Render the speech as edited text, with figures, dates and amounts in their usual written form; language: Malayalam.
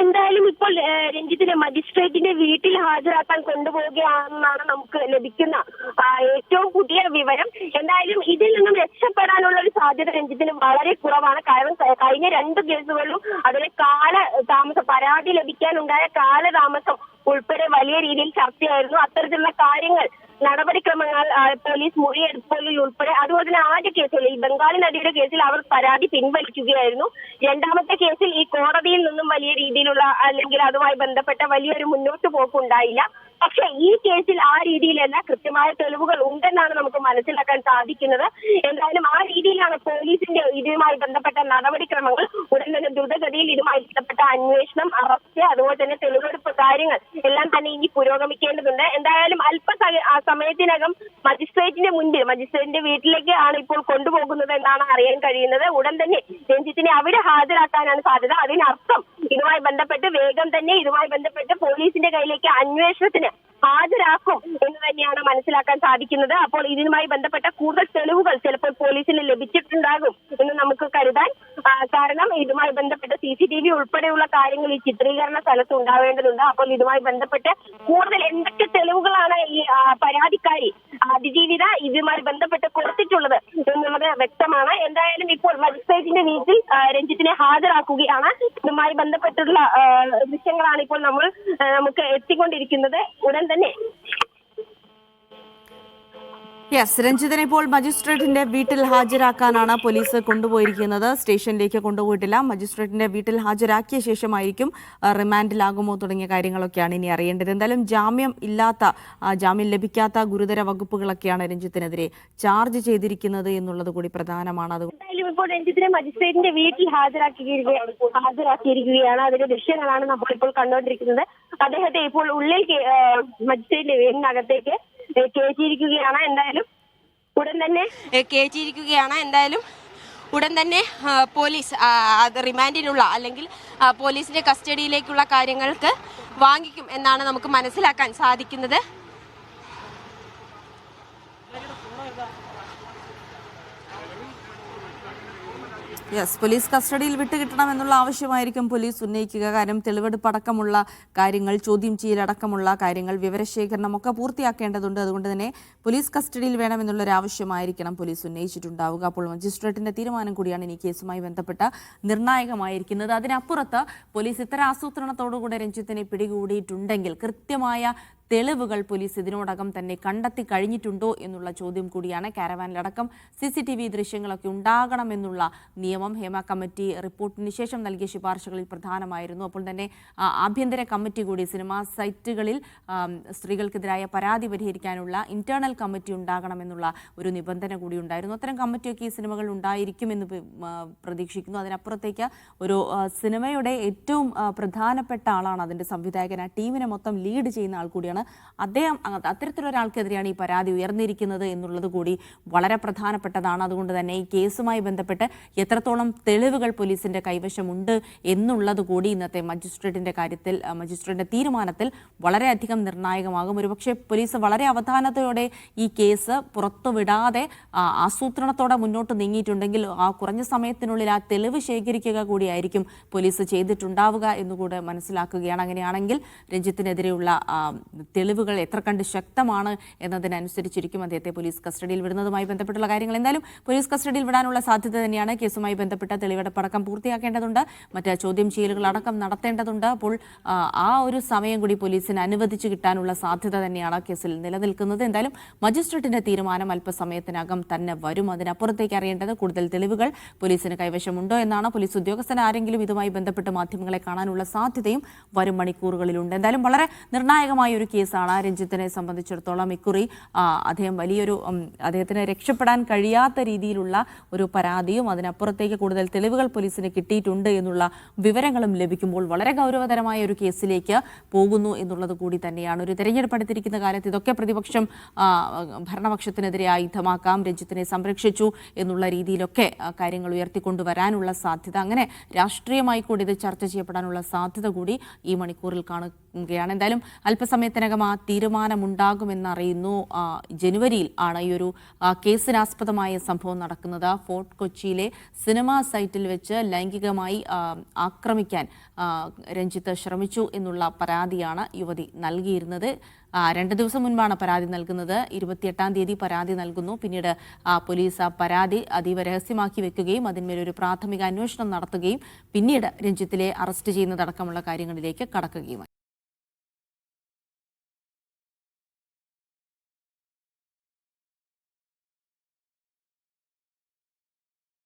എന്തായാലും ഇപ്പോൾ രഞ്ജിത്തിനെ മജിസ്ട്രേറ്റിന്റെ വീട്ടിൽ ഹാജരാക്കാൻ കൊണ്ടുപോവുകയാണെന്നാണ് നമുക്ക് ലഭിക്കുന്ന ഏറ്റവും പുതിയ വിവരം. എന്തായാലും ഇതിൽ നിന്നും രക്ഷപ്പെടാനുള്ള ഒരു സാധ്യത രഞ്ജിത്തിന് വളരെ കുറവാണ്. കാരണം കഴിഞ്ഞ 2 കേസുകളിലും അതിലെ കാലതാമസം, പരാതി ലഭിക്കാനുണ്ടായ കാലതാമസം ഉൾപ്പെടെ വലിയ രീതിയിൽ ചർച്ചയായിരുന്നു. അത്തരത്തിലുള്ള കാര്യങ്ങൾ, നടപടിക്രമങ്ങൾ, പോലീസ് മൊഴിയെടുപ്പുകളിൽ ഉൾപ്പെടെ, അതുപോലെ തന്നെ ആദ്യ കേസിൽ ഈ ബംഗാളി നദിയുടെ കേസിൽ അവർ പരാതി പിൻവലിക്കുകയായിരുന്നു. രണ്ടാമത്തെ കേസിൽ ഈ കോടതിയിൽ നിന്നും വലിയ രീതിയിലുള്ള അല്ലെങ്കിൽ അതുമായി ബന്ധപ്പെട്ട വലിയൊരു മുന്നോട്ട് പോക്കുണ്ടായില്ല. പക്ഷെ ഈ കേസിൽ ആ രീതിയിലല്ല, കൃത്യമായ തെളിവുകൾ ഉണ്ടെന്നാണ് നമുക്ക് മനസ്സിലാക്കാൻ സാധിക്കുന്നത്. എന്തായാലും ആ രീതിയിലാണ് പോലീസിന്റെ ഇതുമായി ബന്ധപ്പെട്ട നടപടിക്രമങ്ങൾ. ഉടൻ തന്നെ ദ്രുതഗതിയിൽ ഇതുമായി ബന്ധപ്പെട്ട അന്വേഷണം, അറസ്റ്റ്, അതുപോലെ തന്നെ തെളിവെടുപ്പ് കാര്യങ്ങൾ എല്ലാം തന്നെ ഇനി പുരോഗമിക്കേണ്ടതുണ്ട്. എന്തായാലും സമയത്തിനകം മജിസ്ട്രേറ്റിന്റെ വീട്ടിലേക്ക് ആണ് ഇപ്പോൾ കൊണ്ടുപോകുന്നത് എന്നാണ് അറിയാൻ കഴിയുന്നത്. ഉടൻ തന്നെ രഞ്ജിത്തിനെ അവിടെ ഹാജരാക്കാനാണ് സാധ്യത. അതിനർത്ഥം ഇതുമായി ബന്ധപ്പെട്ട് വേഗം തന്നെ ഇതുമായി ബന്ധപ്പെട്ട് പോലീസിന്റെ കയ്യിലേക്ക് അന്വേഷണത്തിന് ഹാജരാക്കും എന്ന് തന്നെയാണ് മനസ്സിലാക്കാൻ സാധിക്കുന്നത്. അപ്പോൾ ഇതിനുമായി ബന്ധപ്പെട്ട കൂടുതൽ തെളിവുകൾ ചിലപ്പോൾ പോലീസിന് ലഭിച്ചിട്ടുണ്ടാകും എന്ന് നമുക്ക് കരുതാൻ. കാരണം ഇതുമായി ബന്ധപ്പെട്ട CCTV ഉൾപ്പെടെയുള്ള കാര്യങ്ങൾ ഈ ചിത്രീകരണ സ്ഥലത്ത് ഉണ്ടാവേണ്ടതുണ്ട്. അപ്പോൾ ഇതുമായി ബന്ധപ്പെട്ട് കൂടുതൽ എന്തൊക്കെ തെളിവുകളാണ് ഈ പരാതിക്കാരി അതിജീവിത ഇതുമായി ബന്ധപ്പെട്ട് കൊടുത്തിട്ടുള്ളത് എന്നുള്ളത് വ്യക്തമാണ്. എന്തായാലും ഇപ്പോൾ മജിസ്ട്രേറ്റിന്റെ വീട്ടിൽ രഞ്ജിത്തിനെ ഹാജരാക്കുകയാണ്. ഇതുമായി ബന്ധപ്പെട്ടുള്ള ദൃശ്യങ്ങളാണ് ഇപ്പോൾ നമുക്ക് എത്തിക്കൊണ്ടിരിക്കുന്നത്. ഉടൻ തന്നെ രഞ്ജിത്തിനെ ഇപ്പോൾ മജിസ്ട്രേറ്റിന്റെ വീട്ടിൽ ഹാജരാക്കാനാണ് പോലീസ് കൊണ്ടുപോയിരിക്കുന്നത്. സ്റ്റേഷനിലേക്ക് കൊണ്ടുപോയിട്ടില്ല. മജിസ്ട്രേറ്റിന്റെ വീട്ടിൽ ഹാജരാക്കിയ ശേഷമായിരിക്കും റിമാൻഡിലാകുമോ തുടങ്ങിയ കാര്യങ്ങളൊക്കെയാണ് ഇനി അറിയേണ്ടത്. എന്തായാലും ജാമ്യം ലഭിക്കാത്ത ഗുരുതര വകുപ്പുകളൊക്കെയാണ് രഞ്ജിത്തിനെതിരെ ചാർജ് ചെയ്തിരിക്കുന്നത് എന്നുള്ളത് കൂടി പ്രധാനമാണ്. എന്തായാലും ഇപ്പോൾ രഞ്ജിത്തിനെ മജിസ്ട്രേറ്റിന്റെ വീട്ടിൽ ഹാജരാക്കിയിരിക്കുകയാണ്. അതിന്റെ ദൃശ്യങ്ങളാണ് നമ്മളിപ്പോൾ കണ്ടുകൊണ്ടിരിക്കുന്നത്. അദ്ദേഹത്തെ ഇപ്പോൾ ഉള്ളിൽ മജിസ്ട്രേറ്റിന്റെ വീടിനകത്തേക്ക് കയറ്റിയിരിക്കുകയാണ്. എന്തായാലും ഉടൻ തന്നെ പോലീസ് റിമാൻഡിനുള്ള അല്ലെങ്കിൽ പോലീസിന്റെ കസ്റ്റഡിയിലേക്കുള്ള കാര്യങ്ങൾക്ക് വാങ്ങിക്കും എന്നാണ് നമുക്ക് മനസ്സിലാക്കാൻ സാധിക്കുന്നത്. പോലീസ് കസ്റ്റഡിയിൽ വിട്ടുകിട്ടണമെന്നുള്ള ആവശ്യമായിരിക്കും പോലീസ് ഉന്നയിക്കുക. കാരണം തെളിവെടുപ്പടക്കമുള്ള കാര്യങ്ങൾ, ചോദ്യം ചെയ്യലടക്കമുള്ള കാര്യങ്ങൾ, വിവരശേഖരണമൊക്കെ പൂർത്തിയാക്കേണ്ടതുണ്ട്. അതുകൊണ്ട് തന്നെ പോലീസ് കസ്റ്റഡിയിൽ വേണമെന്നുള്ളൊരു ആവശ്യമായിരിക്കണം പോലീസ് ഉന്നയിച്ചിട്ടുണ്ടാവുക. അപ്പോൾ മജിസ്ട്രേറ്റിന്റെ തീരുമാനം കൂടിയാണ് ഇനി കേസുമായി ബന്ധപ്പെട്ട നിർണായകമായിരിക്കുന്നത്. അതിനപ്പുറത്ത് പോലീസ് ഇത്തരം ആസൂത്രണത്തോടുകൂടെ രഞ്ജിത്തിനെ പിടികൂടിയിട്ടുണ്ടെങ്കിൽ കൃത്യമായ തെളിവുകൾ പോലീസ് ഇതിനോടകം തന്നെ കണ്ടെത്തി കഴിഞ്ഞിട്ടുണ്ടോ എന്നുള്ള ചോദ്യം കൂടിയാണ്. കാരവാനിലടക്കം CCTV ദൃശ്യങ്ങളൊക്കെ ഉണ്ടാകണമെന്നുള്ള നിയമം ഹേമ കമ്മിറ്റി റിപ്പോർട്ടിന് ശേഷം നൽകിയ ശുപാർശകളിൽ പ്രധാനമായിരുന്നു. അപ്പോൾ തന്നെ ആഭ്യന്തര കമ്മിറ്റി കൂടി സിനിമാ സൈറ്റുകളിൽ സ്ത്രീകൾക്കെതിരായ പരാതി പരിഹരിക്കാനുള്ള ഇന്റേണൽ കമ്മിറ്റി ഉണ്ടാകണമെന്നുള്ള ഒരു നിബന്ധന കൂടി ഉണ്ടായിരുന്നു. അത്തരം കമ്മിറ്റിയൊക്കെ ഈ സിനിമകൾ ഉണ്ടായിരിക്കുമെന്ന് പ്രതീക്ഷിക്കുന്നു. അതിനപ്പുറത്തേക്ക് ഒരു സിനിമയുടെ ഏറ്റവും പ്രധാനപ്പെട്ട ആളാണ് അതിൻ്റെ സംവിധായകൻ. ആ ടീമിനെ മൊത്തം ലീഡ് ചെയ്യുന്ന ആൾ കൂടിയാണ് അദ്ദേഹം. അത്തരത്തിലൊരാൾക്കെതിരെയാണ് ഈ പരാതി ഉയർന്നിരിക്കുന്നത് എന്നുള്ളത് കൂടി വളരെ പ്രധാനപ്പെട്ടതാണ്. അതുകൊണ്ട് തന്നെ ഈ കേസുമായി ബന്ധപ്പെട്ട് എത്രത്തോളം തെളിവുകൾ പോലീസിന്റെ കൈവശമുണ്ട് എന്നുള്ളത് കൂടി ഇന്നത്തെ മജിസ്ട്രേറ്റിന്റെ തീരുമാനത്തിൽ വളരെയധികം നിർണായകമാകും. ഒരുപക്ഷെ പോലീസ് വളരെ അവധാനതയോടെ ഈ കേസ് പുറത്തുവിടാതെ ആസൂത്രണത്തോടെ മുന്നോട്ട് നീങ്ങിയിട്ടുണ്ടെങ്കിൽ ആ കുറഞ്ഞ സമയത്തിനുള്ളിൽ ആ തെളിവ് ശേഖരിക്കുക കൂടിയായിരിക്കും പോലീസ് ചെയ്തിട്ടുണ്ടാവുക എന്നുകൂടെ മനസ്സിലാക്കുകയാണ്. അങ്ങനെയാണെങ്കിൽ രഞ്ജിത്തിനെതിരെയുള്ള തെളിവുകൾ എത്ര കണ്ട് ശക്തമാണ് എന്നതിനനുസരിച്ചിരിക്കും അദ്ദേഹത്തെ പോലീസ് കസ്റ്റഡിയിൽ വിടുന്നതുമായി ബന്ധപ്പെട്ടുള്ള കാര്യങ്ങൾ. എന്തായാലും പോലീസ് കസ്റ്റഡിയിൽ വിടാനുള്ള സാധ്യത തന്നെയാണ്. കേസുമായി ബന്ധപ്പെട്ട തെളിവെടുപ്പടക്കം പൂർത്തിയാക്കേണ്ടതുണ്ട്, മറ്റ് ചോദ്യം ചെയ്യലുകൾ അടക്കം നടത്തേണ്ടതുണ്ട്. അപ്പോൾ ആ ഒരു സമയം കൂടി പോലീസിന് അനുവദിച്ചു കിട്ടാനുള്ള സാധ്യത തന്നെയാണ് കേസിൽ നിലനിൽക്കുന്നത്. എന്തായാലും മജിസ്ട്രേറ്റിന്റെ തീരുമാനം അല്പസമയത്തിനകം തന്നെ വരും. അതിനപ്പുറത്തേക്ക് അറിയേണ്ടത് കൂടുതൽ തെളിവുകൾ പോലീസിന് കൈവശമുണ്ടോ എന്നാണ്. പോലീസ് ഉദ്യോഗസ്ഥൻ ആരെങ്കിലും ഇതുമായി ബന്ധപ്പെട്ട് മാധ്യമങ്ങളെ കാണാനുള്ള സാധ്യതയും വരും മണിക്കൂറുകളിലുണ്ട്. എന്തായാലും വളരെ നിർണായകമായ ഒരു കേസാണ് രഞ്ജിത്തിനെ സംബന്ധിച്ചിടത്തോളം. ഇക്കുറി അദ്ദേഹത്തിന് രക്ഷപ്പെടാൻ കഴിയാത്ത രീതിയിലുള്ള ഒരു പരാതിയും അതിനപ്പുറത്തേക്ക് കൂടുതൽ തെളിവുകൾ പോലീസിന് കിട്ടിയിട്ടുണ്ട് എന്നുള്ള വിവരങ്ങളും ലഭിക്കുമ്പോൾ വളരെ ഗൗരവതരമായ ഒരു കേസിലേക്ക് പോകുന്നു എന്നുള്ളത് കൂടി തന്നെയാണ്. ഒരു തെരഞ്ഞെടുപ്പ് അടുത്തിരിക്കുന്ന കാലത്ത് ഇതൊക്കെ പ്രതിപക്ഷം ഭരണപക്ഷത്തിനെതിരെ ആയുധമാക്കാം, രഞ്ജിത്തിനെ സംരക്ഷിച്ചു എന്നുള്ള രീതിയിലൊക്കെ കാര്യങ്ങൾ ഉയർത്തിക്കൊണ്ടുവരാനുള്ള സാധ്യത, അങ്ങനെ രാഷ്ട്രീയമായി കൂടി ഇത് ചർച്ച ചെയ്യപ്പെടാനുള്ള സാധ്യത കൂടി ഈ മണിക്കൂറിൽ കാണുകയാണ്. എന്തായാലും അല്പസമയത്തിന് ദിവസത്തിനകം ആ തീരുമാനമുണ്ടാകുമെന്നറിയുന്നു. ജനുവരിയിൽ ആണ് ഈ ഒരു കേസിനാസ്പദമായ സംഭവം നടക്കുന്നത്. ഫോർട്ട് കൊച്ചിയിലെ സിനിമാ സൈറ്റിൽ വെച്ച് ലൈംഗികമായി ആക്രമിക്കാൻ രഞ്ജിത്ത് ശ്രമിച്ചു എന്നുള്ള പരാതിയാണ് യുവതി നൽകിയിരുന്നത്. 2 ദിവസം മുൻപാണ് പരാതി നൽകുന്നത്. 28-ാം തീയതി പരാതി നൽകുന്നു. പിന്നീട് പോലീസ് ആ പരാതി അതീവ രഹസ്യമാക്കി വെക്കുകയും അതിന്മേലൊരു പ്രാഥമിക അന്വേഷണം നടത്തുകയും പിന്നീട് രഞ്ജിത്തിലെ അറസ്റ്റ് ചെയ്യുന്നതടക്കമുള്ള കാര്യങ്ങളിലേക്ക് കടക്കുകയുമായി.